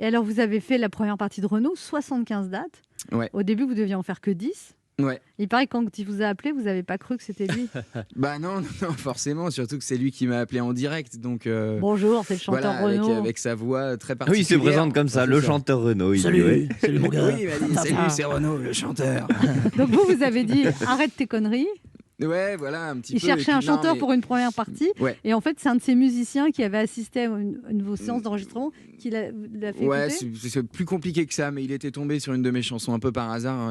Et alors, vous avez fait la première partie de Renaud, 75 dates. Ouais. Au début, vous deviez en faire que 10. Ouais. Il paraît que quand il vous a appelé, vous n'avez pas cru que c'était lui. Bah non, forcément, surtout que c'est lui qui m'a appelé en direct. Donc, Bonjour, c'est le chanteur voilà, Renaud. avec sa voix très Oui, particulière. il se présente comme ça, le chanteur Renaud. Il dit, ouais. Salut mon gars. Oui, il m'a dit, salut, c'est Renaud, le chanteur. Donc vous avez dit, arrête tes conneries. Ouais, voilà, un petit Il peu. cherchait un Et puis, non, chanteur mais- pour une première partie. Ouais. Et en fait, c'est un de ces musiciens qui avait assisté à une de vos séances d'enregistrement qui l'a fait Ouais, écouter. c'est plus compliqué que ça, mais il était tombé sur une de mes chansons un peu par hasard,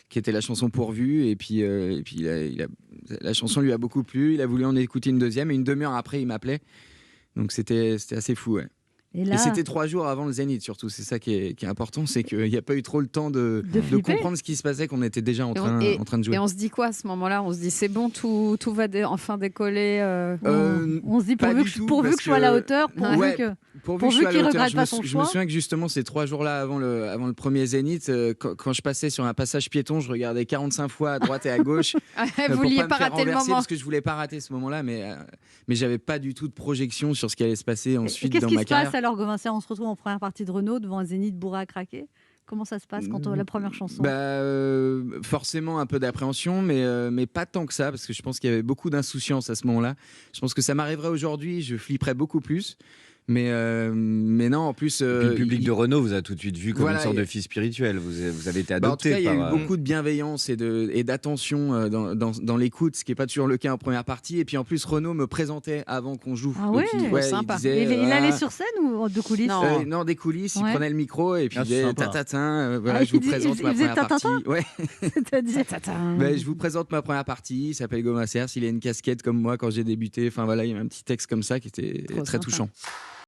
qui était la chanson Pourvue, et puis la chanson lui a beaucoup plu, il a voulu en écouter une deuxième, et une demi-heure après, il m'appelait. Donc c'était assez fou, ouais. Et là, Et c'était 3 jours avant le Zénith, surtout. C'est ça qui est important, c'est qu'il n'y a pas eu trop le temps de flipper. comprendre ce qui se passait, qu'on était déjà en train de jouer. Et on se dit quoi à ce moment-là? On se dit c'est bon, tout va enfin décoller. on se dit pas pourvu du que, tout, pourvu parce que je sois à la que- hauteur, pourvu Ouais. que... Pourvu que je Pourvu sois à qu'il la hauteur. regrette pas son Je me choix. souviens que justement, ces 3 jours-là avant le premier Zénith, quand je passais sur un passage piéton, je regardais 45 fois à droite et à gauche. Vous pour vouliez me pas faire rater le renverser, moment. parce que je voulais pas rater ce moment-là, mais j'avais pas du tout de projection sur ce qui allait se passer Et ensuite qu'est-ce dans qui ma se carrière. passe alors, Gauvin? On se retrouve en première partie de Renaud devant un Zénith bourré à craquer. Comment ça se passe quand on la première chanson? Forcément un peu d'appréhension, mais pas tant que ça, parce que je pense qu'il y avait beaucoup d'insouciance à ce moment-là. Je pense que ça m'arriverait aujourd'hui, je flipperais beaucoup plus. Mais non, en plus... Et puis le public de Renaud vous a tout de suite vu comme Voilà, une sorte et- de fils spirituel. Vous avez été En tout adopté cas, il y a par... eu beaucoup de bienveillance et d'attention dans l'écoute, ce qui n'est pas toujours le cas en première partie. Et puis en plus, Renaud me présentait avant qu'on joue. Ah Donc, ouais, il sympa. disait, Il allait sur scène ou de coulisses? Non. Non, des coulisses, il Ouais. prenait le micro et puis Ah, il disait sympa. tatatin, voilà, Ah, je vous il présente faisait ma première tatatin partie. Ouais. C'est-à-dire... Je vous présente ma première partie, il s'appelle Gauvin Cers, il a une casquette comme moi quand j'ai débuté. Enfin voilà, il y avait un petit texte comme ça qui était Trop très sympa. touchant.